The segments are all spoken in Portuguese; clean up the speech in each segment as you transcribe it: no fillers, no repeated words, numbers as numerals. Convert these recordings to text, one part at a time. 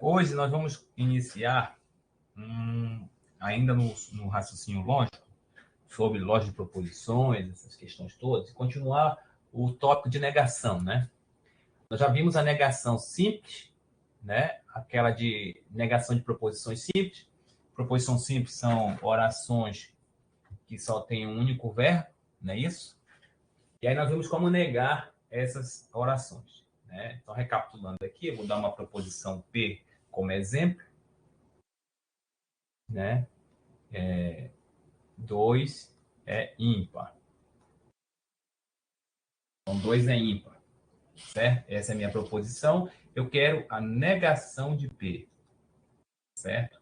Hoje nós vamos iniciar, ainda no raciocínio lógico, sobre lógica de proposições, essas questões todas, e continuar o tópico de negação, né? Nós já vimos a negação simples, né? Aquela de negação de proposições simples. Proposição simples são orações que só têm um único verbo, não é isso? E aí nós vimos como negar essas orações, né? Então, recapitulando aqui, eu vou dar uma proposição P como exemplo, né? 2 é ímpar. Então, 2 é ímpar, certo? Essa é a minha proposição. Eu quero a negação de P, certo?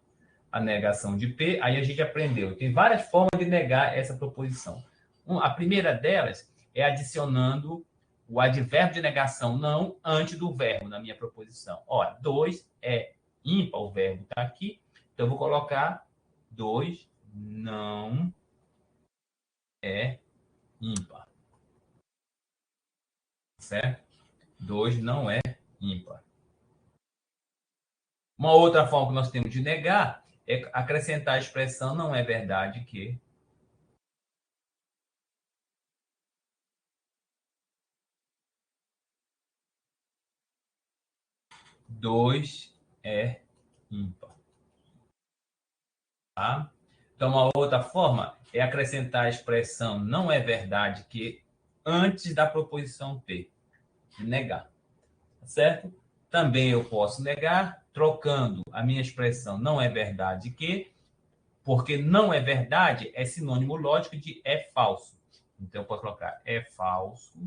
A negação de P, aí a gente aprendeu. Tem várias formas de negar essa proposição. A primeira delas é adicionando o advérbio de negação não antes do verbo na minha proposição. Ora, 2 é ímpar, o verbo está aqui. Então, eu vou colocar 2 não é ímpar. Certo? 2 não é ímpar. Uma outra forma que nós temos de negar é acrescentar a expressão não é verdade que. Dois é ímpar. Tá? Então, uma outra forma é acrescentar a expressão não é verdade que antes da proposição P. Negar. Certo? Também eu posso negar trocando a minha expressão não é verdade que, porque não é verdade é sinônimo lógico de é falso. Então, eu posso colocar é falso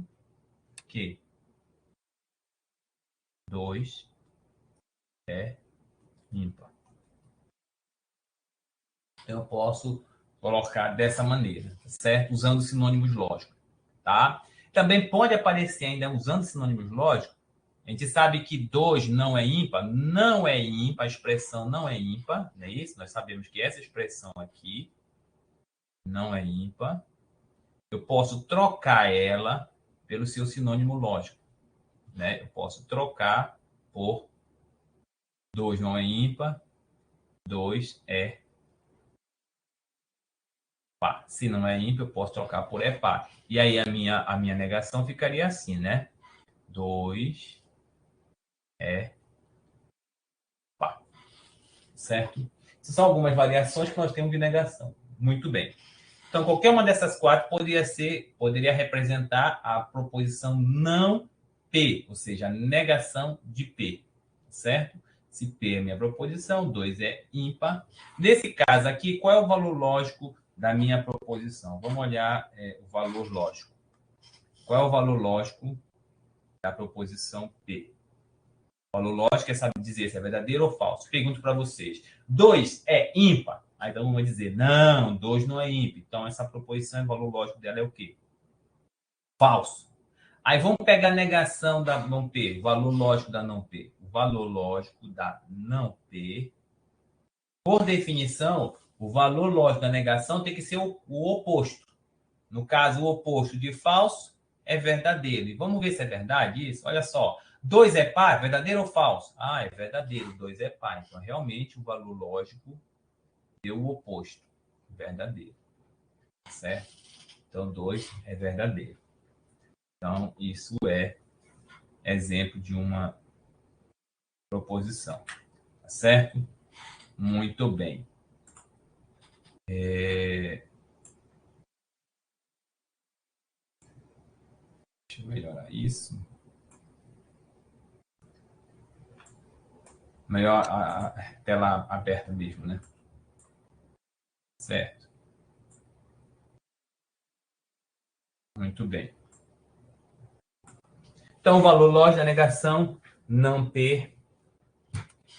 que 2 é ímpar. Então, eu posso colocar dessa maneira, certo? Usando sinônimos lógicos, tá? Também pode aparecer ainda usando sinônimos lógicos. A gente sabe que 2 não é ímpar, a expressão não é ímpar, não é isso? Nós sabemos que essa expressão aqui não é ímpar. Eu posso trocar ela pelo seu sinônimo lógico, né? Eu posso trocar por 2 não é ímpar, 2 é par. Se não é ímpar, eu posso trocar por é par. E aí a minha negação ficaria assim, né? 2 é par. Certo? Essas são algumas variações que nós temos de negação. Muito bem. Então, qualquer uma dessas quatro poderia representar a proposição não P, ou seja, a negação de P, certo? Se P é minha proposição, 2 é ímpar. Nesse caso aqui, qual é o valor lógico da minha proposição? Vamos olhar o valor lógico. Qual é o valor lógico da proposição P? O valor lógico é saber dizer se é verdadeiro ou falso. Pergunto para vocês. 2 é ímpar? Aí então vamos dizer, não, 2 não é ímpar. Então essa proposição, o valor lógico dela é o quê? Falso. Aí vamos pegar a negação da não P, o valor lógico da não P. O valor lógico da não P, por definição, o valor lógico da negação tem que ser o oposto. No caso, o oposto de falso é verdadeiro. E vamos ver se é verdade isso? Olha só. 2 é par, verdadeiro ou falso? Ah, é verdadeiro. 2 é par. Então, realmente, o valor lógico deu o oposto. Verdadeiro. Certo? Então, 2 é verdadeiro. Então, isso é exemplo de uma proposição. Tá certo? Muito bem. Deixa eu melhorar isso. Melhor a tela aberta mesmo, né? Certo. Muito bem. Então, o valor lógico da negação não P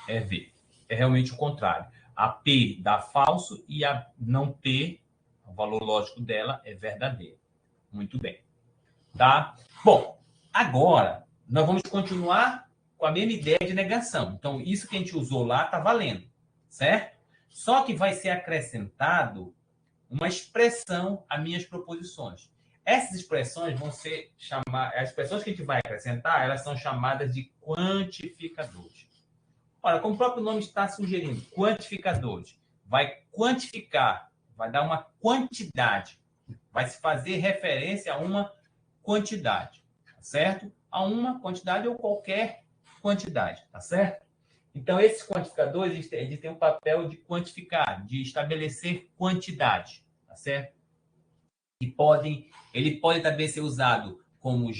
é V. É realmente o contrário. A P dá falso e a não P, o valor lógico dela é verdadeiro. Muito bem. Tá? Bom, agora nós vamos continuar com a mesma ideia de negação. Então, isso que a gente usou lá está valendo, certo? Só que vai ser acrescentado uma expressão a minhas proposições. Essas expressões vão ser chamadas, as expressões que a gente vai acrescentar, elas são chamadas de quantificadores. Ora, como o próprio nome está sugerindo, quantificadores, vai quantificar, vai dar uma quantidade, vai se fazer referência a uma quantidade, tá certo? A uma quantidade ou qualquer quantidade, tá certo? Então, esses quantificadores, eles têm o papel de quantificar, de estabelecer quantidade, tá certo? Ele pode também ser usado como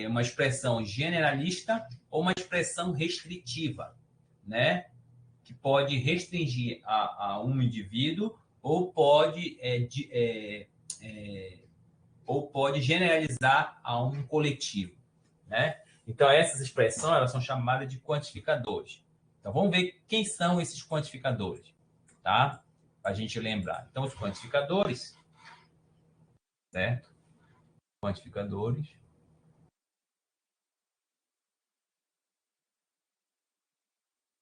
uma expressão generalista ou uma expressão restritiva, né? Que pode restringir a um indivíduo ou pode generalizar a um coletivo, né? Então, essas expressões elas são chamadas de quantificadores. Então, vamos ver quem são esses quantificadores, tá? Para a gente lembrar. Então, os quantificadores, certo? Quantificadores.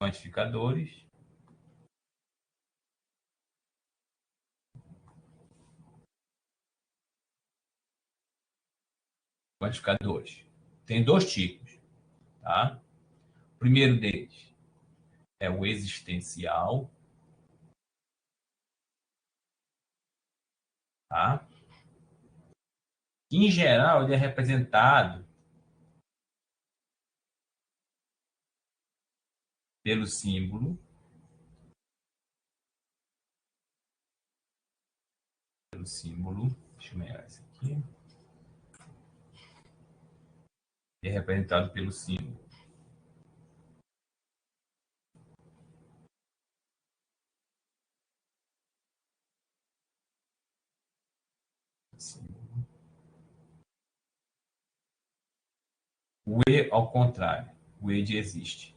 Quantificadores. Quantificadores. Tem dois tipos, tá? O primeiro deles é o existencial, tá? Em geral, ele é representado pelo símbolo, deixa eu melhorar isso aqui, é representado pelo símbolo. O E, ao contrário, o E de existe,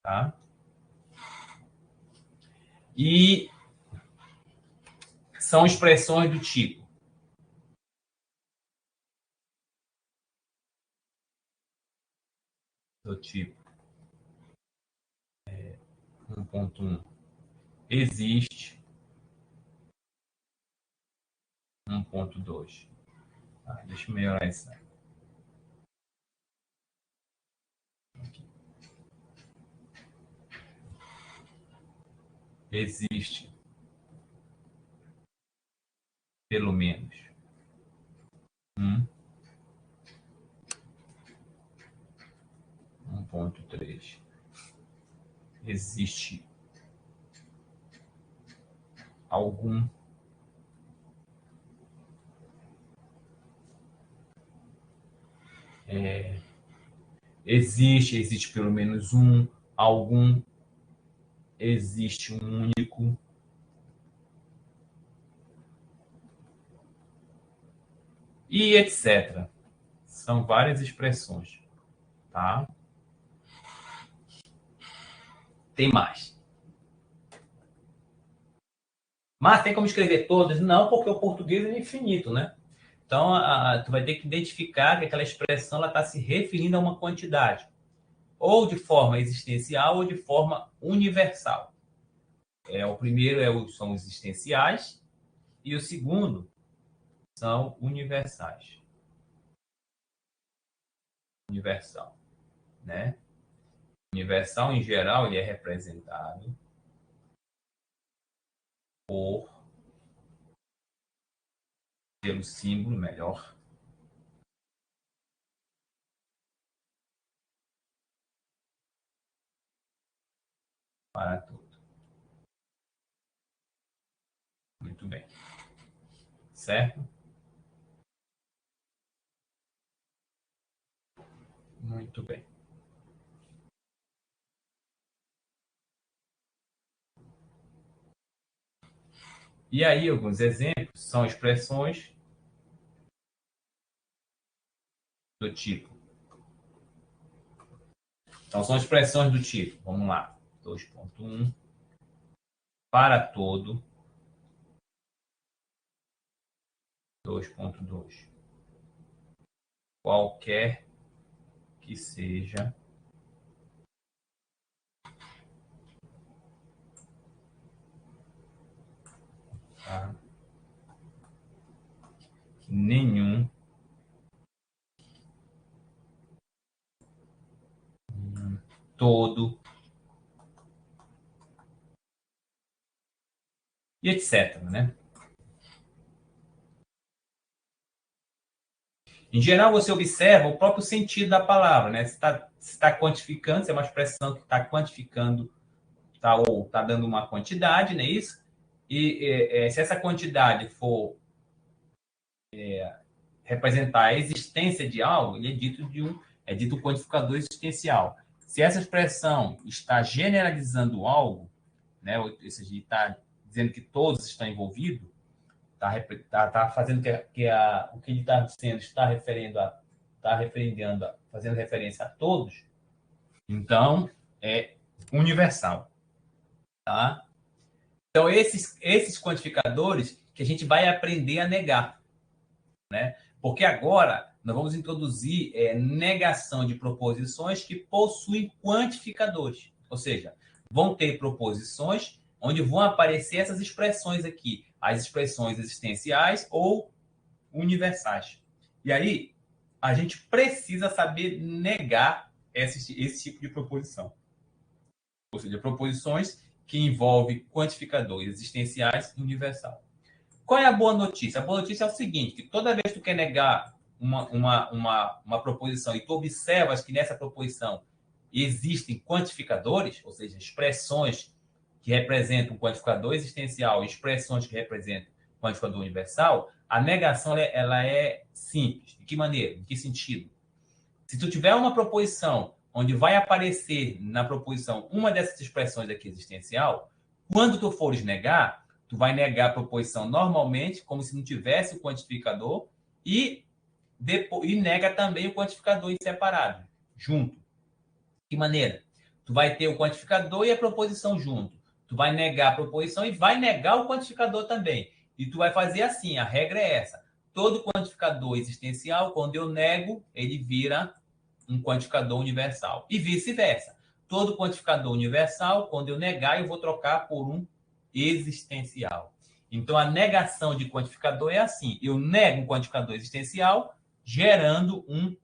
tá? E são expressões do tipo 1.1 existe, 1.2. Tá? Deixa eu melhorar isso aí. Existe, pelo menos, 1.3. Existe algum, existe pelo menos um, algum, existe um único, e etc. São várias expressões, tá? Tem mais. Mas tem como escrever todas? Não, porque o português é infinito, né? Então, tu vai ter que identificar que aquela expressão está se referindo a uma quantidade, ou de forma existencial ou de forma universal. O primeiro são os existenciais e o segundo são universais. Universal, né? Universal, em geral, ele é representado pelo símbolo melhor para tudo. Muito bem. Certo? Muito bem. E aí, alguns exemplos são expressões do tipo. Então, são expressões do tipo. Vamos lá. 2.1. Para todo. 2.2. Qualquer que seja. Tá? nenhum todo e etc, né? Em geral, você observa o próprio sentido da palavra, né? Se está quantificando, se é uma expressão que está quantificando, ou está dando uma quantidade, não é isso? E se essa quantidade for representar a existência de algo, ele é dito um quantificador existencial. Se essa expressão está generalizando algo, né? Ou seja, está dizendo que todos estão envolvidos, tá fazendo o que ele está dizendo fazendo referência a todos, então é universal, tá? Então esses quantificadores que a gente vai aprender a negar, né? Porque agora nós vamos introduzir negação de proposições que possuem quantificadores, ou seja, vão ter proposições onde vão aparecer essas expressões aqui, as expressões existenciais ou universais. E aí, a gente precisa saber negar esse tipo de proposição. Ou seja, proposições que envolvem quantificadores existenciais e universal. Qual é a boa notícia? A boa notícia é o seguinte, que toda vez que tu quer negar uma proposição e tu observas que nessa proposição existem quantificadores, ou seja, expressões que representam um quantificador existencial e expressões que representam um quantificador universal, a negação ela é simples. De que maneira? Em que sentido? Se tu tiver uma proposição onde vai aparecer na proposição uma dessas expressões aqui existencial, quando tu fores negar, tu vai negar a proposição normalmente, como se não tivesse o quantificador, e nega também o quantificador em separado, junto. De que maneira? Tu vai ter o quantificador e a proposição junto. Tu vai negar a proposição e vai negar o quantificador também. E tu vai fazer assim, a regra é essa. Todo quantificador existencial, quando eu nego, ele vira um quantificador universal. E vice-versa. Todo quantificador universal, quando eu negar, eu vou trocar por um existencial. Então, a negação de quantificador é assim. Eu nego um quantificador existencial, gerando um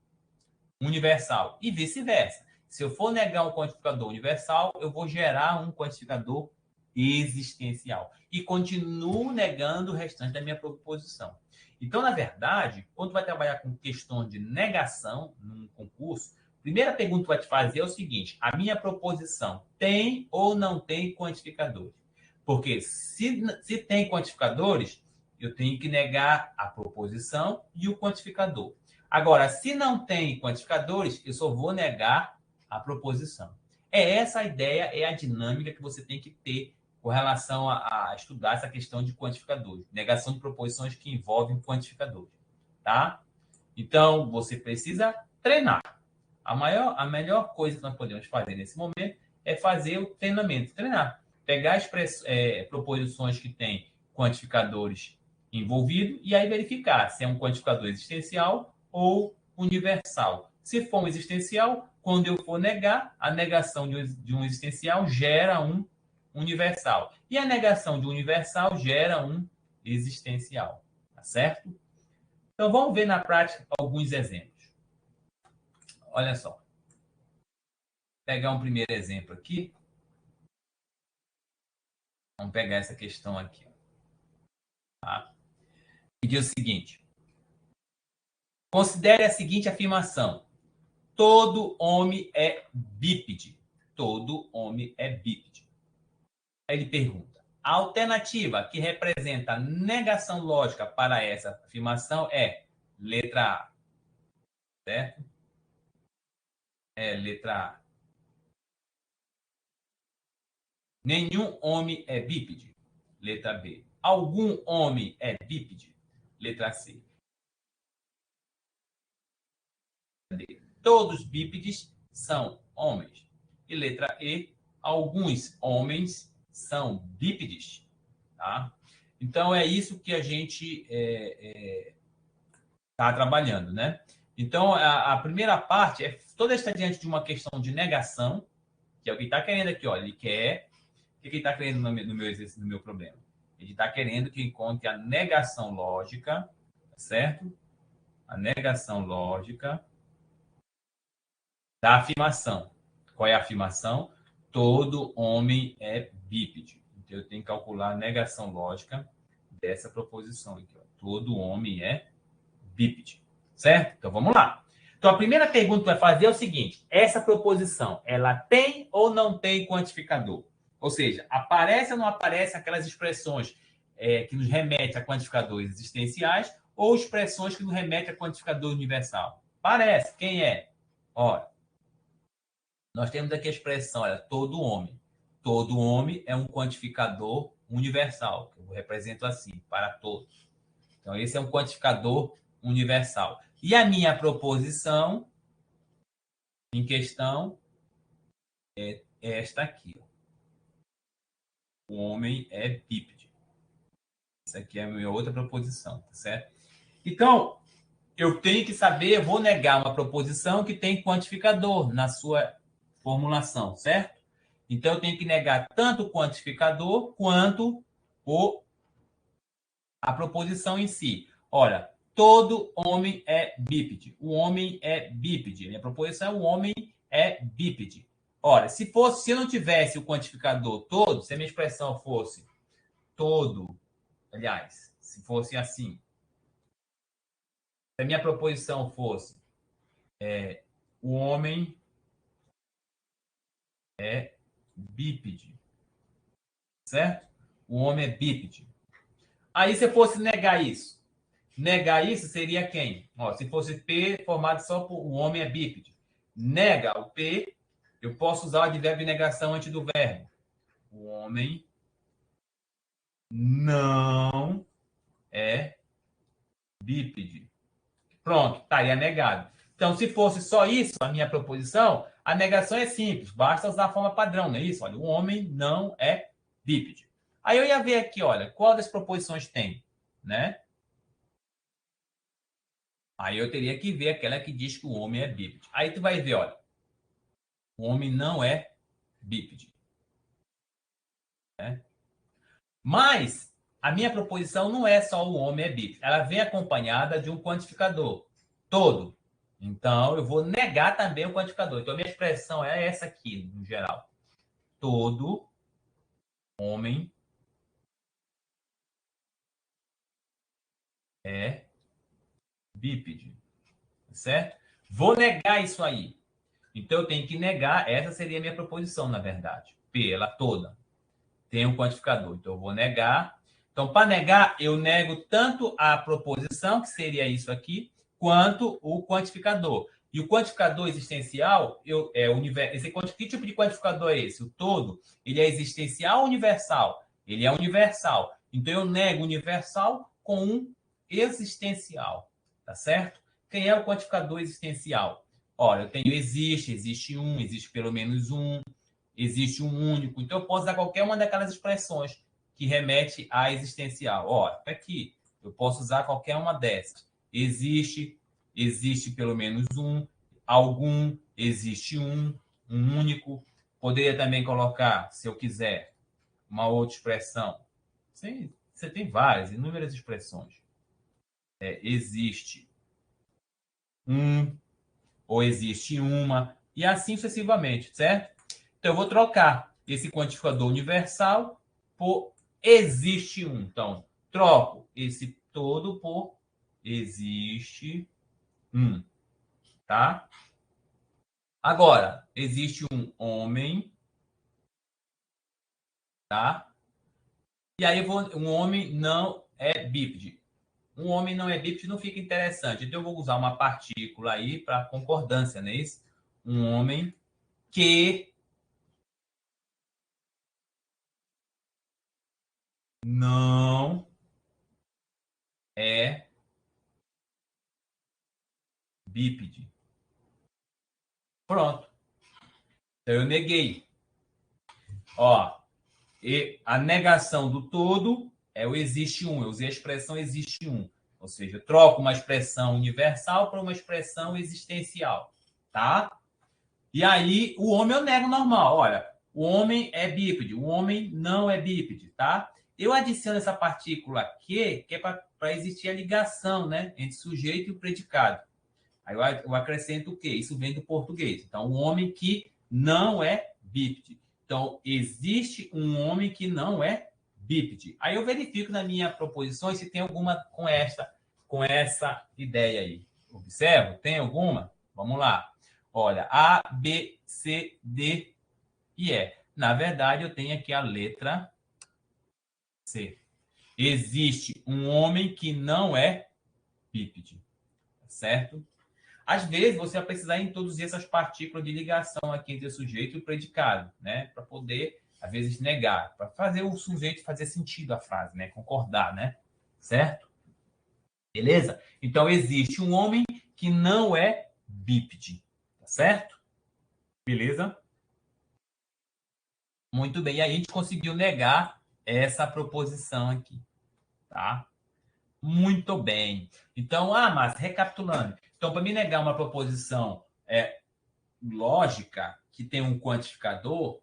universal. E vice-versa. Se eu for negar um quantificador universal, eu vou gerar um quantificador existencial. E continuo negando o restante da minha proposição. Então, na verdade, quando vai trabalhar com questão de negação num concurso, a primeira pergunta que vai te fazer é o seguinte: a minha proposição tem ou não tem quantificadores? Porque se tem quantificadores, eu tenho que negar a proposição e o quantificador. Agora, se não tem quantificadores, eu só vou negar a proposição. É essa a ideia, é a dinâmica que você tem que ter com relação a estudar essa questão de quantificadores. Negação de proposições que envolvem quantificadores. Tá? Então, você precisa treinar. A melhor coisa que nós podemos fazer nesse momento é fazer o treinamento. Treinar. Pegar as proposições que têm quantificadores envolvidos e aí verificar se é um quantificador existencial ou universal. Se for um existencial, quando eu for negar, a negação de um existencial gera um universal. E a negação de um universal gera um existencial. Tá certo? Então, vamos ver na prática alguns exemplos. Olha só. Vou pegar um primeiro exemplo aqui. Vamos pegar essa questão aqui. Tá? E diz o seguinte. Considere a seguinte afirmação. Todo homem é bípede. Todo homem é bípede. Aí ele pergunta. A alternativa que representa a negação lógica para essa afirmação é letra A. Certo? É letra A. Nenhum homem é bípede. Letra B. Algum homem é bípede. Letra C. D. Todos bípedes são homens. E letra E. Alguns homens são bípedes. Tá? Então, é isso que a gente está trabalhando, né? Então, a primeira parte é toda está diante de uma questão de negação, que é o que está querendo aqui, ó. Ele quer. O que ele está querendo no meu problema? Ele está querendo que encontre a negação lógica certo? A negação lógica da afirmação. Qual é a afirmação? Todo homem é bípede. Então, eu tenho que calcular a negação lógica dessa proposição aqui. Ó. Todo homem é bípede. Certo? Então, vamos lá. Então, a primeira pergunta que vai fazer é o seguinte. Essa proposição, ela tem ou não tem quantificador? Ou seja, aparece ou não aparece aquelas expressões que nos remetem a quantificadores existenciais ou expressões que nos remetem a quantificador universal? Parece. Quem é? Ora, nós temos aqui a expressão, olha, todo homem. Todo homem é um quantificador universal, que eu represento assim, para todos. Então, esse é um quantificador universal. E a minha proposição em questão é esta aqui. Ó. O homem é bípede. Essa aqui é a minha outra proposição, tá certo? Então, eu tenho que saber, eu vou negar uma proposição que tem quantificador na sua formulação, certo? Então, eu tenho que negar tanto o quantificador quanto a proposição em si. Olha, todo homem é bípede. O homem é bípede. Minha proposição é o homem é bípede. Ora, se eu não tivesse o quantificador todo, se a minha expressão fosse todo, aliás, se fosse assim, se a minha proposição fosse o homem é bípede, certo? O homem é bípede. Aí, se eu fosse negar isso seria quem? Ó, se fosse P formado só por o homem é bípede. Nega o P, eu posso usar o advérbio de negação antes do verbo. O homem não é bípede. Pronto, estaria negado. Então, se fosse só isso, a minha proposição, a negação é simples, basta usar a forma padrão, não é isso? Olha, o homem não é bípede. Aí eu ia ver aqui, olha, qual das proposições tem, né? Aí eu teria que ver aquela que diz que o homem é bípede. Aí tu vai ver, olha, o homem não é bípede. Né? Mas a minha proposição não é só o homem é bípede. Ela vem acompanhada de um quantificador. Todo. Então, eu vou negar também o quantificador. Então, a minha expressão é essa aqui, no geral. Todo homem é bípede. Certo? Vou negar isso aí. Então, eu tenho que negar. Essa seria a minha proposição, na verdade. P, ela toda. Tem um quantificador. Então, eu vou negar. Então, para negar, eu nego tanto a proposição, que seria isso aqui, quanto o quantificador. E o quantificador existencial, que tipo de quantificador é esse? O todo, ele é existencial ou universal? Ele é universal. Então, eu nego universal com um existencial. Tá certo? Quem é o quantificador existencial? Olha, eu tenho existe um, existe pelo menos um, existe um único. Então, eu posso usar qualquer uma daquelas expressões que remete a existencial. Ó, aqui, eu posso usar qualquer uma dessas. Existe pelo menos um, algum, existe um único. Poderia também colocar, se eu quiser, uma outra expressão. Sim, você tem várias, inúmeras expressões. Existe um, ou existe uma, e assim sucessivamente, certo? Então, eu vou trocar esse quantificador universal por existe um. Então, troco esse todo por existe um, tá? Agora, existe um homem, tá? E aí, um homem não é bípede. Um homem não é bípede não fica interessante. Então, eu vou usar uma partícula aí para concordância, não é isso? Um homem que não é bípede. Pronto. Então, eu neguei. Ó, e a negação do todo é o existe um. Eu usei a expressão existe um. Ou seja, eu troco uma expressão universal para uma expressão existencial. Tá? E aí, o homem eu nego normal. Olha, o homem é bípede. O homem não é bípede. Tá? eu adiciono essa partícula que é para existir a ligação, né, entre sujeito e o predicado. Aí eu acrescento o quê? Isso vem do português. Então, um homem que não é bípede. Então, existe um homem que não é bípede. Aí eu verifico na minha proposição se tem alguma com essa ideia aí. Observo, tem alguma? Vamos lá. Olha, A, B, C, D e E. Na verdade, eu tenho aqui a letra C. Existe um homem que não é bípede. Certo? Às vezes, você vai precisar introduzir essas partículas de ligação aqui entre o sujeito e o predicado, né? Para poder, às vezes, negar, para fazer o sujeito fazer sentido a frase, né? Concordar, né? Certo? Beleza? Então, existe um homem que não é bípede, tá certo? Beleza? Muito bem. E aí a gente conseguiu negar essa proposição aqui, tá? Muito bem. Então, mas recapitulando. Então, para me negar uma proposição lógica que tem um quantificador, o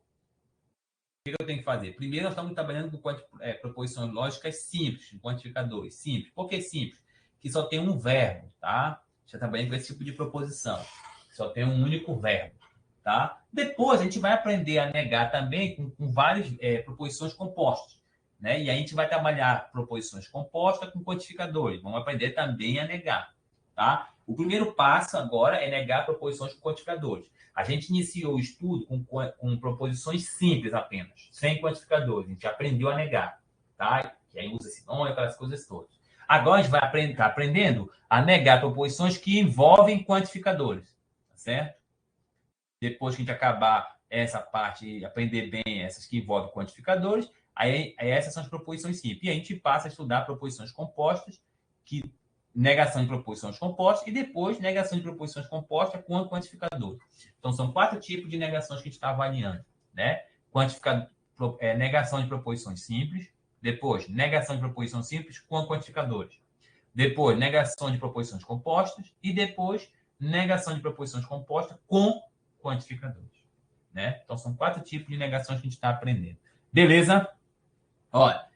que eu tenho que fazer? Primeiro, nós estamos trabalhando com proposições lógicas simples, quantificadores simples. Por que simples? Que só tem um verbo, tá? Já trabalhando com esse tipo de proposição. Só tem um único verbo, tá? Depois, a gente vai aprender a negar também com várias proposições compostas, né? E a gente vai trabalhar proposições compostas com quantificadores. Vamos aprender também a negar, tá? O primeiro passo agora é negar proposições com quantificadores. A gente iniciou o estudo com proposições simples apenas, sem quantificadores. A gente aprendeu a negar, tá? Que aí usa sinônimo, aquelas coisas todas. Agora a gente vai aprendendo a negar proposições que envolvem quantificadores, tá certo? Depois que a gente acabar essa parte, aprender bem essas que envolvem quantificadores, aí essas são as proposições simples. E a gente passa a estudar proposições compostas, negação de proposições compostas, e depois negação de proposições compostas com quantificadores. Então, são 4 tipos de negações que a gente está avaliando, né? Negação de proposições simples, depois, negação de proposições simples com quantificadores, depois, negação de proposições compostas, e depois, negação de proposições compostas com quantificadores, né? Então, são 4 tipos de negações que a gente está aprendendo. Beleza? Olha,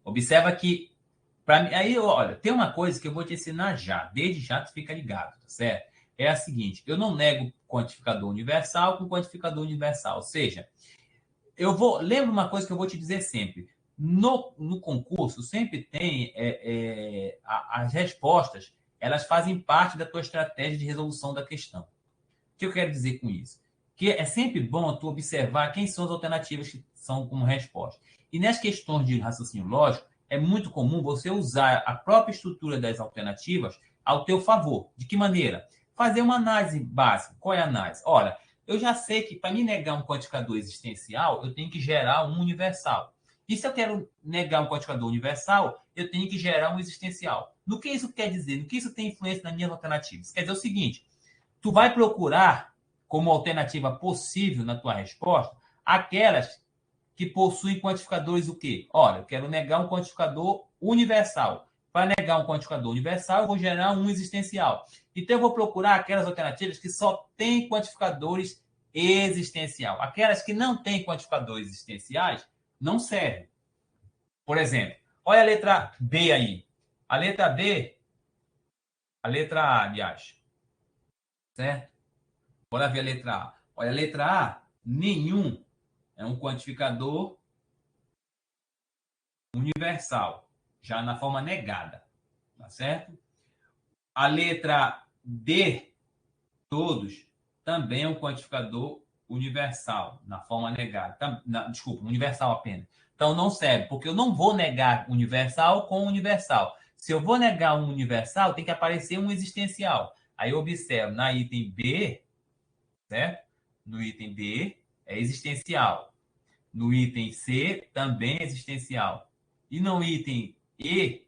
observa que aí, olha, tem uma coisa que eu vou te ensinar já. Desde já, tu fica ligado, tá certo? É a seguinte, eu não nego quantificador universal com quantificador universal. Ou seja, lembra uma coisa que eu vou te dizer sempre. No concurso, sempre tem as respostas, elas fazem parte da tua estratégia de resolução da questão. O que eu quero dizer com isso? Que é sempre bom tu observar quem são as alternativas que são como resposta. E nas questões de raciocínio lógico, é muito comum você usar a própria estrutura das alternativas ao teu favor. De que maneira? Fazer uma análise básica. Qual é a análise? Olha, eu já sei que para me negar um quantificador existencial, eu tenho que gerar um universal. E se eu quero negar um quantificador universal, eu tenho que gerar um existencial. No que isso quer dizer? No que isso tem influência nas minhas alternativas? Quer dizer o seguinte, tu vai procurar como alternativa possível na tua resposta aquelas que possuem quantificadores o quê? Olha, eu quero negar um quantificador universal. Para negar um quantificador universal, eu vou gerar um existencial. Então, eu vou procurar aquelas alternativas que só têm quantificadores existencial. Aquelas que não têm quantificadores existenciais não servem. Por exemplo, olha a letra B aí. A letra B, a letra A, aliás. Certo? Bora ver a letra A. Olha, a letra A, nenhum é um quantificador universal, já na forma negada, tá certo? A letra D, todos, também é um quantificador universal, na forma negada. Desculpa, universal apenas. Então, não serve, porque eu não vou negar universal com universal. Se eu vou negar um universal, tem que aparecer um existencial. Aí eu observo na item B, certo? No item B é existencial. No item C também é existencial. E no item E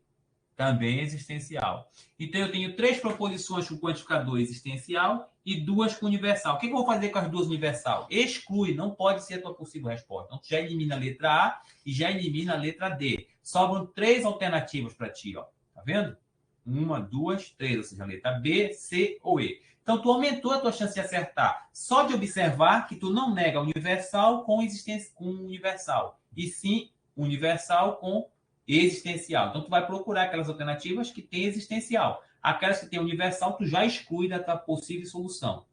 também é existencial. Então eu tenho 3 proposições com quantificador existencial e 2 com universal. O que eu vou fazer com as 2 universal? Exclui, não pode ser a tua possível resposta. Então tu já elimina a letra A e já elimina a letra D. Sobram 3 alternativas para ti, ó. Tá vendo? 1, 2, 3, ou seja, a letra B, C ou E. Então, tu aumentou a tua chance de acertar. Só de observar que tu não nega universal com existência com universal. E sim, universal com existencial. Então, tu vai procurar aquelas alternativas que têm existencial. Aquelas que têm universal, tu já exclui da tua possível solução.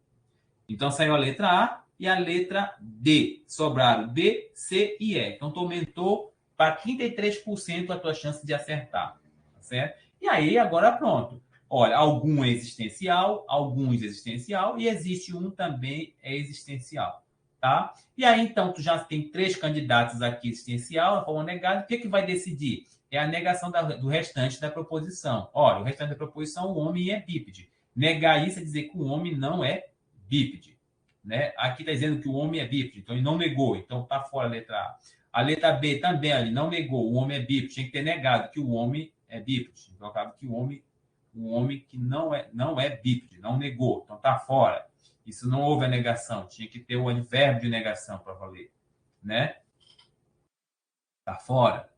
Então, saiu a letra A e a letra D. Sobraram B, C e E. Então, tu aumentou para 33% a tua chance de acertar. Tá certo? E aí, agora pronto. Olha, algum é existencial, alguns existencial, e existe um também é existencial. Tá? E aí, então, tu já tem 3 candidatos aqui existencial, na forma negada. O que vai decidir? É a negação do restante da proposição. Olha, o restante da proposição, o homem é bípede. Negar isso é dizer que o homem não é bípede. Né? Aqui está dizendo que o homem é bípede, então ele não negou, então está fora a letra A. A letra B também, ele não negou, o homem é bípede, tinha que ter negado que o homem é bípede. Então, acaba que o homem que não é bípede, não negou, então está fora. Isso não houve a negação, tinha que ter o advérbio de negação para valer. Né? Está fora,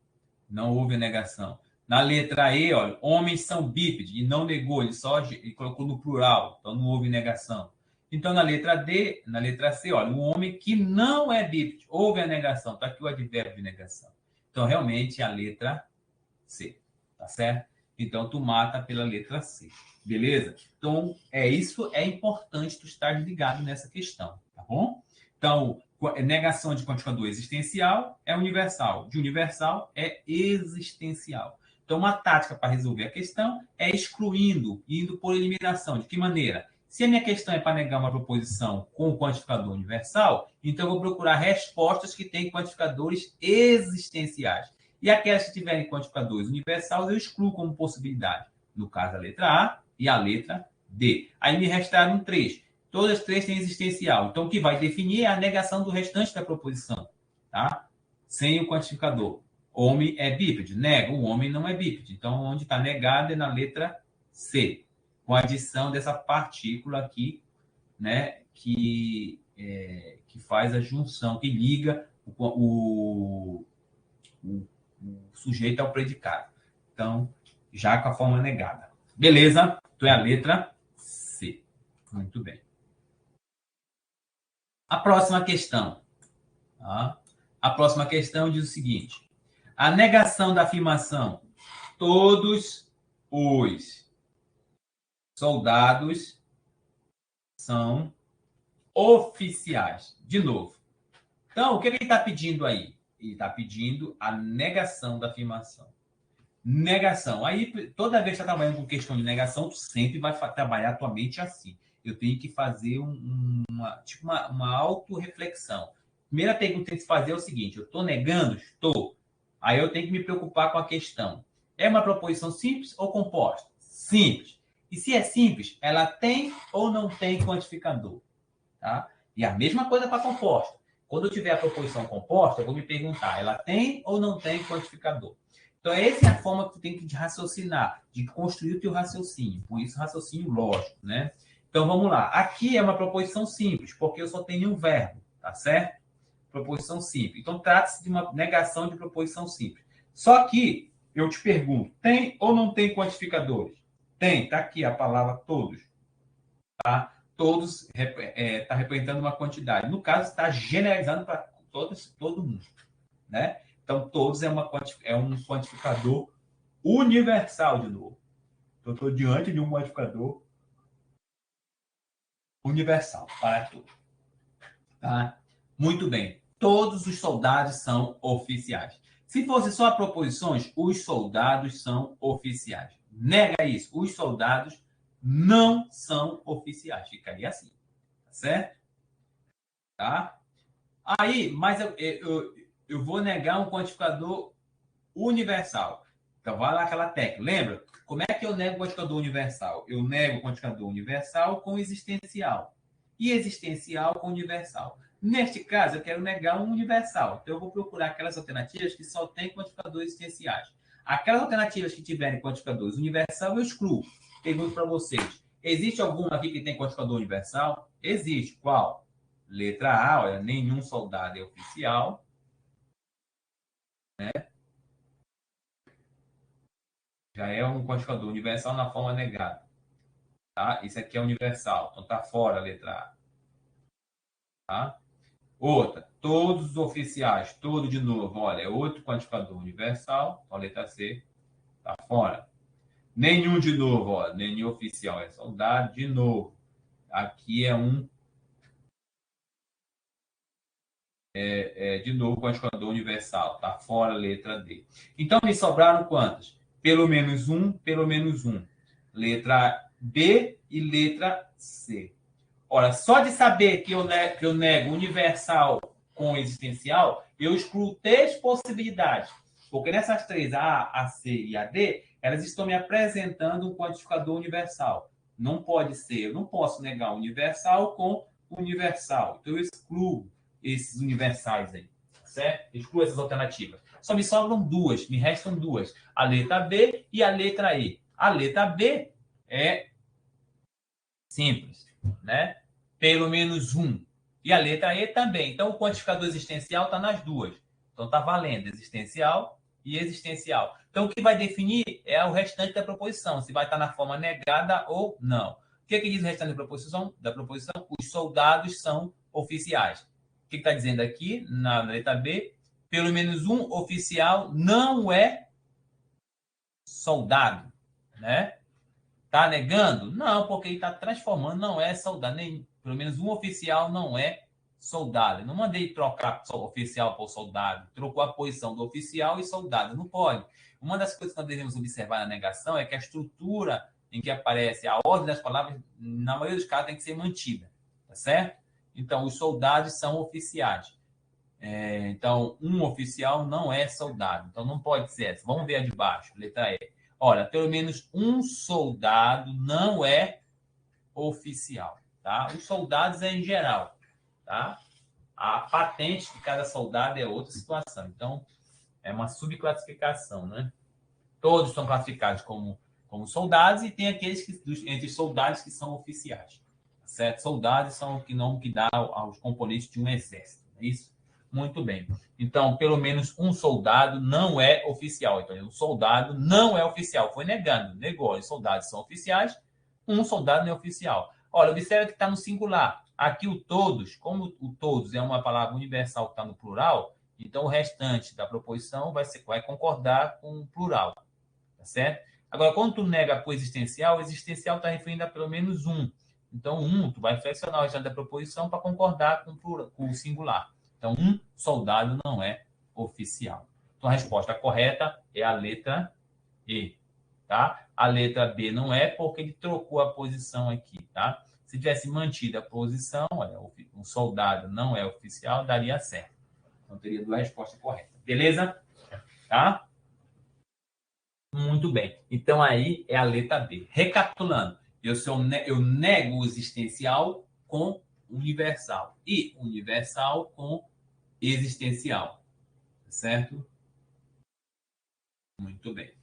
não houve a negação. Na letra E, olha, homens são bípedes, e não negou, ele colocou no plural, então não houve negação. Então, na letra D, na letra C, olha, um homem que não é bípede, houve a negação, está aqui o advérbio de negação. Então, realmente, a letra C, tá certo? Então, tu mata pela letra C, beleza? Então, isso é importante tu estar ligado nessa questão, tá bom? Então, negação de quantificador existencial é universal, de universal é existencial. Então, uma tática para resolver a questão é excluindo, indo por eliminação. De que maneira? Se a minha questão é para negar uma proposição com quantificador universal, então eu vou procurar respostas que têm quantificadores existenciais. E aquelas que tiverem quantificadores universais, eu excluo como possibilidade. No caso, a letra A e a letra D. Aí me restaram 3. Todas as 3 têm existencial. Então, o que vai definir é a negação do restante da proposição. Tá? Sem o quantificador. Homem é bípede. Nega. O homem não é bípede. Então, onde está negado é na letra C. Com a adição dessa partícula aqui, né, que faz a junção, que liga o sujeito ao predicado. Então, já com a forma negada. Beleza? Então é a letra C. Muito bem. A próxima questão. Tá? A próxima questão diz o seguinte: a negação da afirmação todos os soldados são oficiais. De novo. Então, o que ele está pedindo aí? Ele está pedindo a negação da afirmação. Negação. Aí, toda vez que você está trabalhando com questão de negação, tu sempre vai trabalhar a tua mente assim. Eu tenho que fazer uma autorreflexão. Primeira pergunta que tem que fazer é o seguinte: eu estou negando? Estou. Aí eu tenho que me preocupar com a questão. É uma proposição simples ou composta? Simples. E se é simples, ela tem ou não tem quantificador? Tá? E a mesma coisa para composta. Quando eu tiver a proposição composta, eu vou me perguntar, ela tem ou não tem quantificador? Então, essa é a forma que tu tem que raciocinar, de construir o teu raciocínio. Por isso, raciocínio lógico, né? Então, vamos lá. Aqui é uma proposição simples, porque eu só tenho um verbo, tá certo? Proposição simples. Então, trata-se de uma negação de proposição simples. Só que, eu te pergunto, tem ou não tem quantificadores? Tem, tá aqui a palavra todos. Tá? Todos está representando uma quantidade. No caso, está generalizando para todo mundo. Né? Então, todos é um quantificador universal, de novo. Então, estou diante de um quantificador universal para tudo. Tá? Muito bem. Todos os soldados são oficiais. Se fosse só proposições, os soldados são oficiais. Nega isso. Os soldados não são oficiais. Ficaria assim. Tá certo? Tá? Aí, mas eu vou negar um quantificador universal. Então, vai lá aquela técnica. Lembra? Como é que eu nego o quantificador universal? Eu nego o quantificador universal com existencial. E existencial com universal. Neste caso, eu quero negar um universal. Então, eu vou procurar aquelas alternativas que só têm quantificadores existenciais. Aquelas alternativas que tiverem quantificadores universal, eu excluo. Pergunto para vocês. Existe alguma aqui que tem quantificador universal? Existe. Qual? Letra A, olha, nenhum soldado é oficial. Né? Já é um quantificador universal na forma negada. Tá? Isso aqui é universal. Então tá fora a letra A. Tá? Outra, todos os oficiais, todo de novo, olha, é outro quantificador universal, a letra C está fora. Nenhum de novo, ó, nenhum oficial é soldado, de novo. Aqui é um, de novo, quantificador universal, está fora a letra D. Então, me sobraram quantas? Pelo menos um, pelo menos um. Letra B e letra C. Ora, só de saber que eu nego universal com existencial, eu excluo três possibilidades. Porque nessas três, a C e a D, elas estão me apresentando um quantificador universal. Não pode ser, eu não posso negar universal com universal. Então, eu excluo esses universais aí, certo? Eu excluo essas alternativas. Só me sobram duas, me restam duas. A letra B e a letra E. A letra B é simples, né? Pelo menos um. E a letra E também. Então, o quantificador existencial está nas duas. Então, está valendo existencial e existencial. Então, o que vai definir é o restante da proposição, se vai estar na forma negada ou não. O que diz o restante da proposição? Os soldados são oficiais. O que está dizendo aqui na letra B? Pelo menos um oficial não é soldado, né? Está negando? Não, porque ele está transformando, não é soldado. Nem, pelo menos um oficial não é soldado. Eu não mandei trocar oficial por soldado. Trocou a posição do oficial e soldado. Não pode. Uma das coisas que nós devemos observar na negação é que a estrutura em que aparece a ordem das palavras, na maioria dos casos, tem que ser mantida. Tá certo? Então, os soldados são oficiais. Então, um oficial não é soldado. Então, não pode ser essa. Vamos ver a de baixo, letra E. Olha, pelo menos um soldado não é oficial, tá? Os soldados é em geral, tá? A patente de cada soldado é outra situação. Então, é uma subclassificação, né? Todos são classificados como soldados e tem aqueles entre os soldados que são oficiais, certo? Soldados são o nome que dá aos componentes de um exército, não é isso? Muito bem. Então, pelo menos um soldado não é oficial. Então, um soldado não é oficial. Foi negando, negou. Os soldados são oficiais, um soldado não é oficial. Olha, observa que está no singular. Aqui o todos, como o todos é uma palavra universal que está no plural, então o restante da proposição vai concordar com o plural. Tá certo? Agora, quando tu nega por existencial, o existencial está referindo a pelo menos um. Então, um, tu vai flexionar o restante da proposição para concordar com o singular. Então, um soldado não é oficial. Então, a resposta correta é a letra E. Tá? A letra B não é porque ele trocou a posição aqui. Tá? Se tivesse mantido a posição, olha, um soldado não é oficial, daria certo. Então, teria duas respostas corretas. Beleza? Tá? Muito bem. Então, aí é a letra B. Recapitulando, eu nego o existencial com universal e universal com existencial. Certo? Muito bem.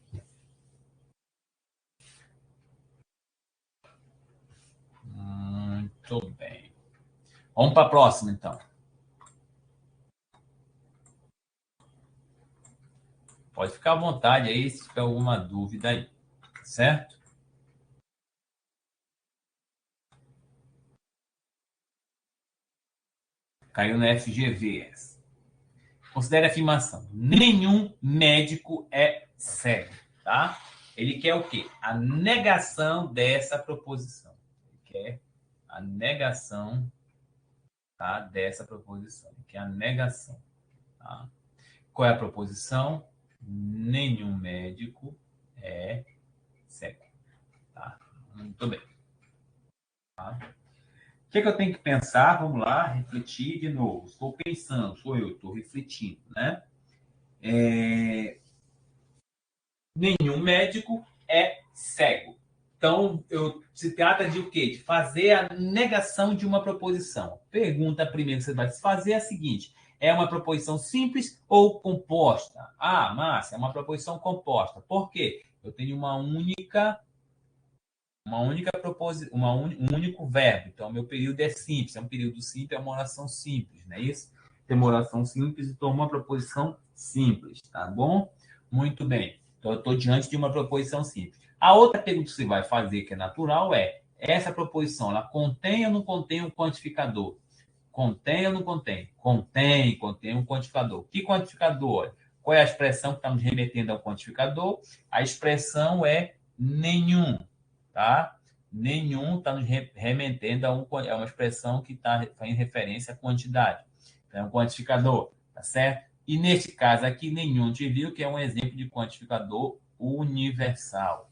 Muito bem. Vamos para a próxima, então. Pode ficar à vontade aí se tiver alguma dúvida aí. Certo? Caiu na FGV. Considere a afirmação. Nenhum médico é cego. Tá? Ele quer o quê? A negação dessa proposição. Ele quer a negação, tá, dessa proposição. Ele quer a negação. Tá? Qual é a proposição? Nenhum médico é cego. Tá? Muito bem. Tá? O que eu tenho que pensar? Vamos lá, refletir de novo. Estou pensando, sou eu, estou refletindo, né? Nenhum médico é cego. Então, se trata de o quê? De fazer a negação de uma proposição. Pergunta primeiro que você vai fazer é a seguinte: é uma proposição simples ou composta? Ah, Márcia, é uma proposição composta. Por quê? Eu tenho um único verbo. Então, meu período é simples. É um período simples, é uma oração simples, não é isso? Tem uma oração simples, então uma proposição simples, tá bom? Muito bem. Então, eu estou diante de uma proposição simples. A outra pergunta que você vai fazer, que é natural, essa proposição, ela contém ou não contém um quantificador? Contém ou não contém? Contém um quantificador. Que quantificador? Qual é a expressão que está nos remetendo ao quantificador? A expressão é nenhum, tá? Nenhum está nos remetendo a uma expressão que está em referência à quantidade. Então, é um quantificador, tá certo? E neste caso aqui, nenhum, a gente viu que é um exemplo de quantificador universal.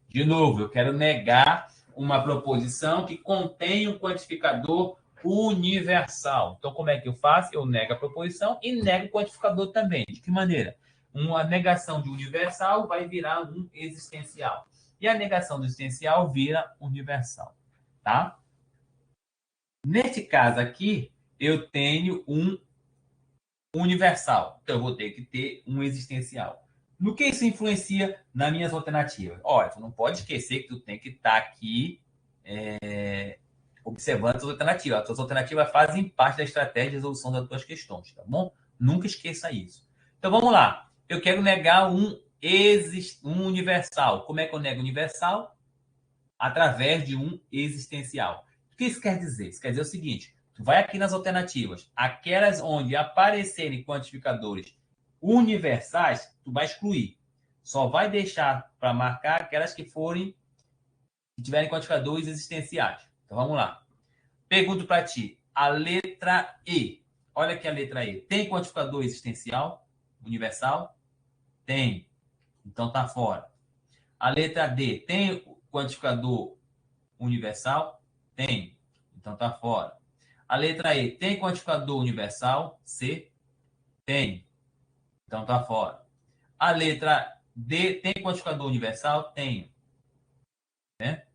De novo, eu quero negar uma proposição que contém um quantificador universal. Então, como é que eu faço? Eu nego a proposição e nego o quantificador também. De que maneira? Uma negação de universal vai virar um existencial. E a negação do existencial vira universal. Tá? Neste caso aqui, eu tenho um universal. Então, eu vou ter que ter um existencial. No que isso influencia nas minhas alternativas? Olha, tu não pode esquecer que tu tem que estar aqui observando as tuas alternativas. As tuas alternativas fazem parte da estratégia de resolução das tuas questões, tá bom? Nunca esqueça isso. Então, vamos lá. Eu quero negar um universal. Como é que eu nego universal? Através de um existencial. O que isso quer dizer? Isso quer dizer o seguinte: tu vai aqui nas alternativas, aquelas onde aparecerem quantificadores universais, tu vai excluir. Só vai deixar para marcar aquelas que tiverem quantificadores existenciais. Então vamos lá. Pergunto para ti, a letra E. Olha aqui a letra E. Tem quantificador existencial universal? Tem. Então tá fora. A letra D. Tem quantificador universal? Tem. Então tá fora. A letra E. Tem quantificador universal? C? Tem. Então tá fora. A letra D. Tem quantificador universal? Tem. Né?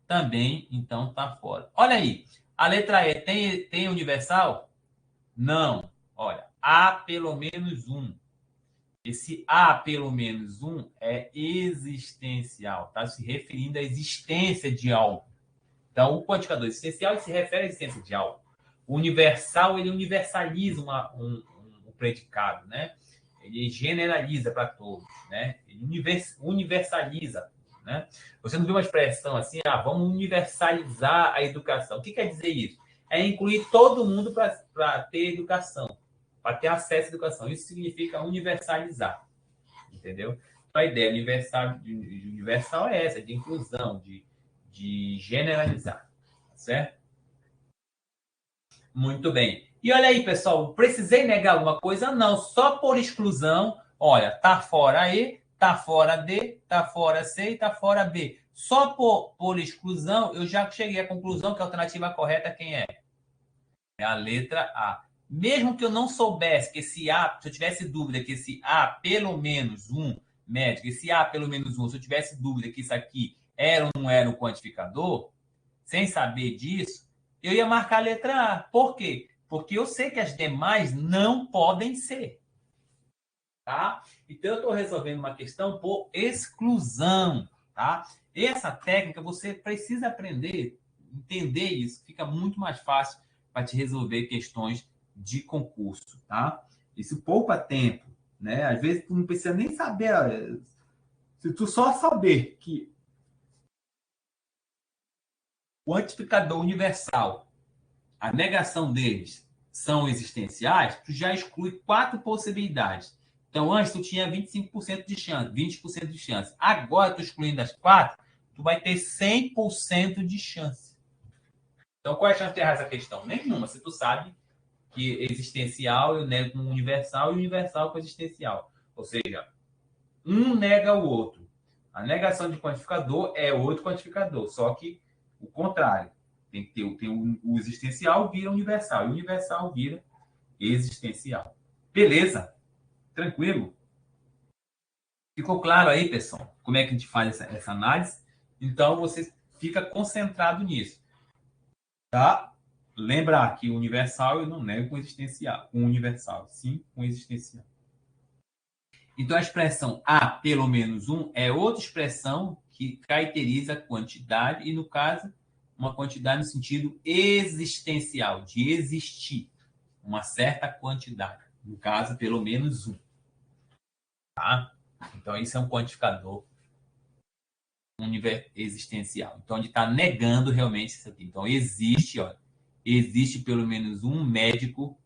Também, então tá fora. Olha aí. A letra E tem universal? Não. Olha, A pelo menos um. Esse A pelo menos um é existencial. Está se referindo à existência de algo. Então, o quantificador existencial se refere à existência de algo. O universal, ele universaliza um predicado, né? Ele generaliza para todos, né? Ele universaliza, né? Você não viu uma expressão assim, vamos universalizar a educação. O que quer dizer isso? É incluir todo mundo para ter educação, para ter acesso à educação. Isso significa universalizar, entendeu? Então, a ideia universal é essa, de inclusão, de generalizar, certo? Muito bem. E olha aí, pessoal, precisei negar alguma coisa? Não, só por exclusão. Olha, tá fora E, tá fora D, tá fora C e tá fora B. Só por exclusão, eu já cheguei à conclusão que a alternativa correta quem é? É a letra A. Mesmo que eu não soubesse que esse A, se eu tivesse dúvida que esse A pelo menos um médico, esse A pelo menos um, se eu tivesse dúvida que isso aqui era ou não era um quantificador, sem saber disso, eu ia marcar a letra A. Por quê? Porque eu sei que as demais não podem ser. Tá? Então, eu estou resolvendo uma questão por exclusão. Tá? Essa técnica você precisa aprender, entender isso. Fica muito mais fácil para te resolver questões de concurso. Tá? Isso poupa tempo. Né? Às vezes, tu não precisa nem saber. Se tu só saber que o quantificador universal, a negação deles são existenciais, tu já exclui 4 possibilidades. Então, antes tu tinha 25% de chance, 20% de chance. Agora, tu excluindo as 4, tu vai ter 100% de chance. Então, qual é a chance de errar essa questão? Nenhuma, se tu sabe que existencial eu nego com universal e universal com existencial. Ou seja, um nega o outro. A negação de quantificador é outro quantificador, só que o contrário. Tem que ter o existencial vira universal, e o universal vira existencial. Beleza? Tranquilo? Ficou claro aí, pessoal, como é que a gente faz essa análise? Então, você fica concentrado nisso. Tá? Lembrar que o universal eu não nego com existencial, com universal, sim com existencial. Então, a expressão A pelo menos um é outra expressão que caracteriza a quantidade, e, no caso, uma quantidade no sentido existencial, de existir uma certa quantidade. No caso, pelo menos um. Tá? Então, isso é um quantificador existencial. Então, ele está negando realmente isso aqui. Então, existe, ó, existe pelo menos um médico.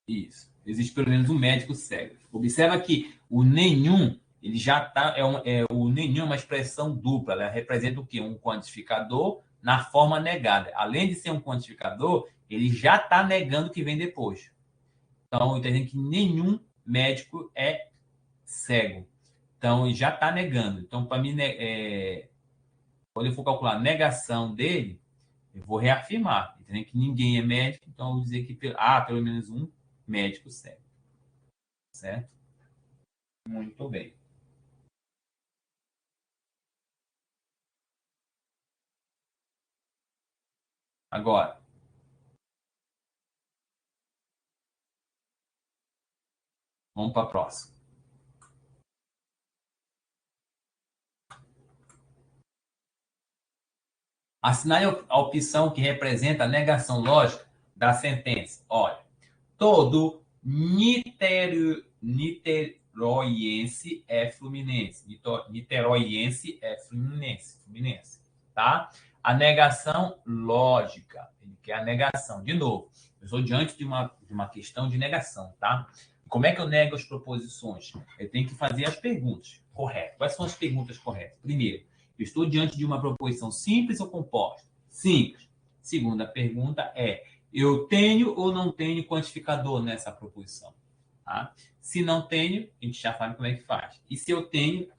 Isso. Existe pelo menos um médico cego. Observa que o nenhum, ele já está. O nenhum é uma expressão dupla. Ela representa o quê? Um quantificador na forma negada. Além de ser um quantificador, ele já está negando o que vem depois. Então, entendendo que nenhum médico é cego. Então, ele já está negando. Então, para mim, quando eu for calcular a negação dele, eu vou reafirmar. Entendendo que ninguém é médico, então eu vou dizer que pelo menos um médico cego. Certo? Muito bem. Agora, vamos para a próxima. Assinale a opção que representa a negação lógica da sentença. Olha, todo niteroiense é fluminense. Niteroiense é fluminense. Tá? A negação lógica. Ele quer a negação. De novo, eu estou diante de uma questão de negação. Tá? Como é que eu nego as proposições? Eu tenho que fazer as perguntas corretas. Quais são as perguntas corretas? Primeiro, eu estou diante de uma proposição simples ou composta? Simples. Segunda pergunta é: eu tenho ou não tenho quantificador nessa proposição? Tá? Se não tenho, a gente já sabe como é que faz. E se eu tenho,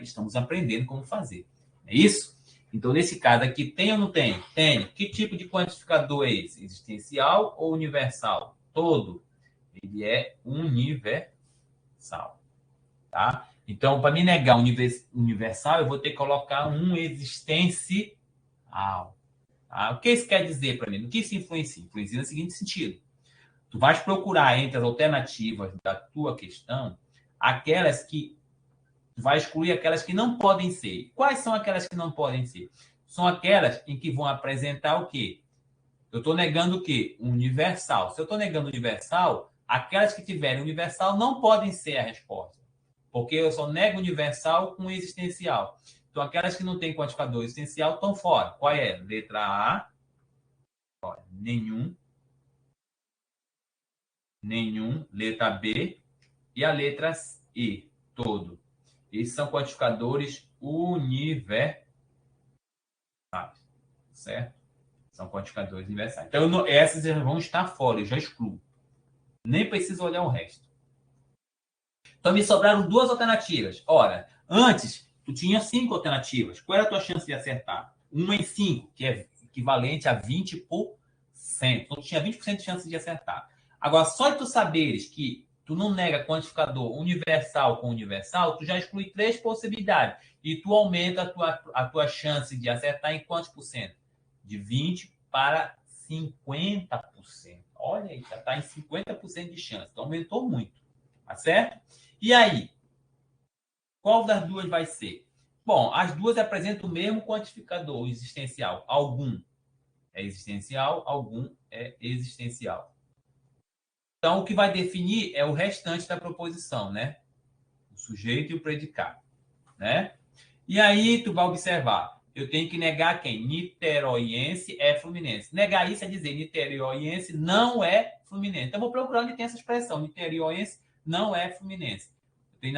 estamos aprendendo como fazer. É isso? Então, nesse caso aqui, tem ou não tem? Tem. Que tipo de quantificador é esse? Existencial ou universal? Todo. Ele é universal. Tá? Então, para me negar universal, eu vou ter que colocar um existencial. Tá? O que isso quer dizer para mim? O que isso influencia? Influencia no seguinte sentido. Tu vais procurar entre as alternativas da tua questão aquelas que tu vai excluir aquelas que não podem ser. Quais são aquelas que não podem ser? São aquelas em que vão apresentar o quê? Eu estou negando o quê? Universal. Se eu estou negando universal, aquelas que tiverem universal não podem ser a resposta. Porque eu só nego universal com existencial. Então, aquelas que não têm quantificador existencial estão fora. Qual é? Letra A, nenhum. Letra B e a letra E, todo. Esses são quantificadores universais, certo? São quantificadores universais. Então, essas vão estar fora, eu já excluo. Nem preciso olhar o resto. Então, me sobraram duas alternativas. Ora, antes, tu tinha 5 alternativas. Qual era a tua chance de acertar? 1 em 5, que é equivalente a 20%. Então, tu tinha 20% de chance de acertar. Agora, só de tu saberes que tu não nega quantificador universal com universal, tu já exclui 3 possibilidades. E tu aumenta a tua chance de acertar em quantos por cento? De 20% para 50%. Olha aí, já está em 50% de chance. Então, aumentou muito. Tá certo? E aí? Qual das duas vai ser? Bom, as duas apresentam o mesmo quantificador existencial. Algum é existencial, algum é existencial. Então, o que vai definir é o restante da proposição, né? O sujeito e o predicado, né? E aí, tu vai observar. Eu tenho que negar quem? Niteroiense é fluminense. Negar isso é dizer niteroiense não é fluminense. Então, eu vou procurar onde tem essa expressão. Niteroiense não é fluminense. Eu tenho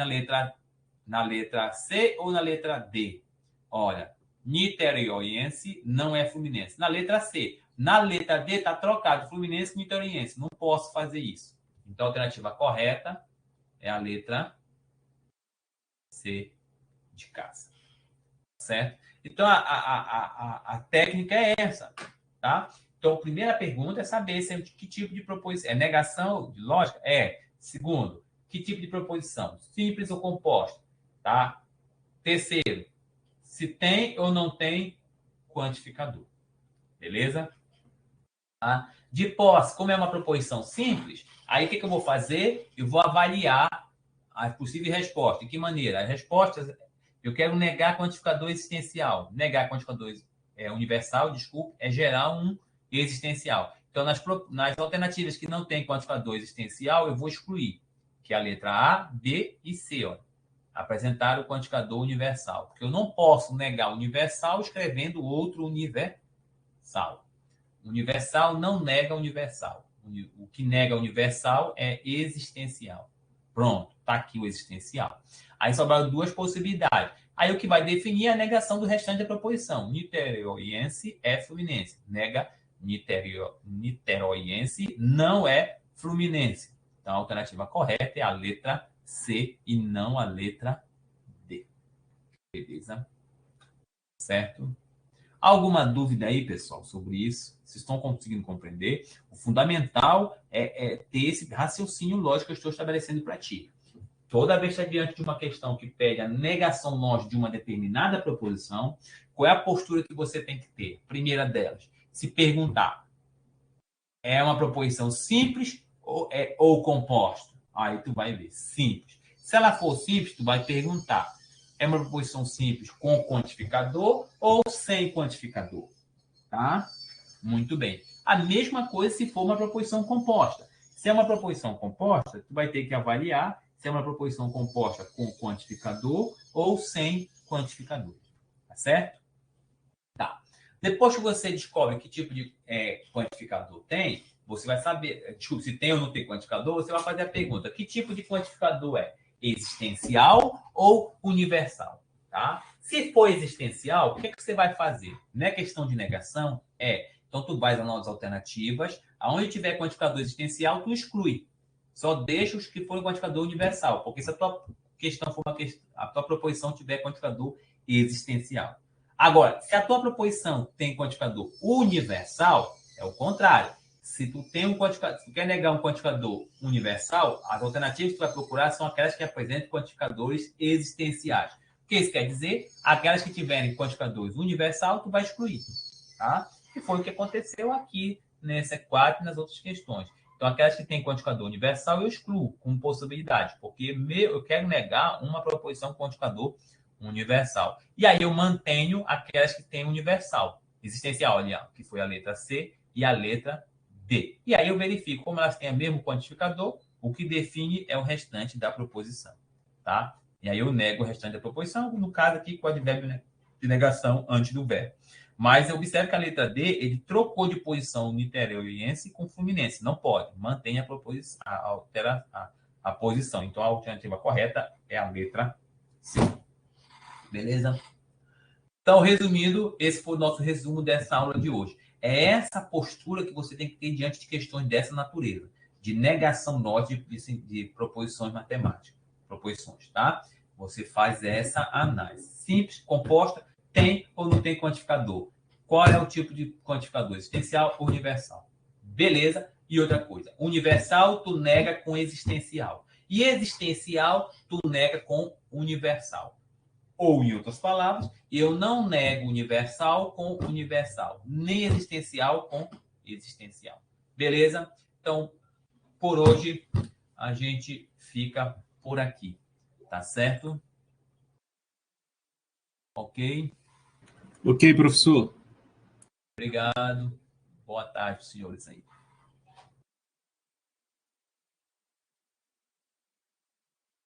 na letra C ou na letra D? Olha, niteroiense não é fluminense. Na letra C. Na letra D está trocado Fluminense com niteroiense. Não posso fazer isso. Então, a alternativa correta é a letra C de casa. Certo? Então, a técnica é essa. Tá? Então, a primeira pergunta é saber que tipo de proposição. É negação de lógica? É. Segundo, que tipo de proposição? Simples ou composta? Tá? Terceiro, se tem ou não tem quantificador. Beleza? Tá? De posse, como é uma proposição simples, aí o que eu vou fazer? Eu vou avaliar a possível resposta. De que maneira? As respostas, eu quero negar quantificador existencial. Negar quantificador universal, desculpe, é gerar um existencial. Então, nas alternativas que não tem quantificador existencial, eu vou excluir, que é a letra A, B e C. Ó. Apresentar o quantificador universal. Porque eu não posso negar universal escrevendo outro universal. Universal não nega universal. O que nega universal é existencial. Pronto, está aqui o existencial. Aí sobraram duas possibilidades. Aí o que vai definir é a negação do restante da proposição. Niteroiense é fluminense. Nega niteroiense não é fluminense. Então a alternativa correta é a letra C e não a letra D. Beleza? Certo? Alguma dúvida aí, pessoal, sobre isso? Vocês estão conseguindo compreender? O fundamental é ter esse raciocínio lógico que eu estou estabelecendo para ti. Toda vez que está diante de uma questão que pede a negação lógica de uma determinada proposição, qual é a postura que você tem que ter? Primeira delas, se perguntar, é uma proposição simples ou composta? Aí tu vai ver, simples. Se ela for simples, tu vai perguntar, é uma proposição simples com quantificador ou sem quantificador? Tá? Muito bem. A mesma coisa se for uma proposição composta. Se é uma proposição composta, tu vai ter que avaliar se é uma proposição composta com quantificador ou sem quantificador. Tá certo? Tá. Depois que você descobre que tipo de quantificador tem, você vai saber, desculpa, se tem ou não tem quantificador, você vai fazer a pergunta, que tipo de quantificador é? Existencial ou universal? Tá? Se for existencial, o que você vai fazer? Não é questão de negação? Então, tu vai nas alternativas, aonde tiver quantificador existencial, tu exclui. Só deixa os que forem quantificador universal, porque se a tua questão for a tua proposição tiver quantificador existencial. Agora, se a tua proposição tem quantificador universal, é o contrário. Se tu tem se tu quer negar um quantificador universal, as alternativas que tu vai procurar são aquelas que apresentam quantificadores existenciais. O que isso quer dizer? Aquelas que tiverem quantificadores universal, tu vai excluir. Tá? E foi o que aconteceu aqui nessa 4 e nas outras questões. Então, aquelas que têm quantificador universal, eu excluo com possibilidade, porque eu quero negar uma proposição com quantificador universal. E aí eu mantenho aquelas que têm universal, existencial, aliás, que foi a letra C e a letra D. E aí eu verifico como elas têm o mesmo quantificador, o que define é o restante da proposição. Tá? E aí eu nego o restante da proposição, no caso aqui com o advérbio de negação antes do verbo. Mas eu observo que a letra D, ele trocou de posição niteroiense com fluminense. Não pode. Mantém a proposição, altera a posição. Então, a alternativa correta é a letra C. Beleza? Então, resumindo, esse foi o nosso resumo dessa aula de hoje. É essa postura que você tem que ter diante de questões dessa natureza, de negação lógica de proposições matemáticas. Proposições, tá? Você faz essa análise. Simples, composta, tem ou não tem quantificador? Qual é o tipo de quantificador? Existencial ou universal? Beleza? E outra coisa, universal tu nega com existencial. E existencial tu nega com universal. Ou, em outras palavras, eu não nego universal com universal, nem existencial com existencial. Beleza? Então, por hoje, a gente fica por aqui. Tá certo? Ok? Ok, professor. Obrigado. Boa tarde, senhores aí.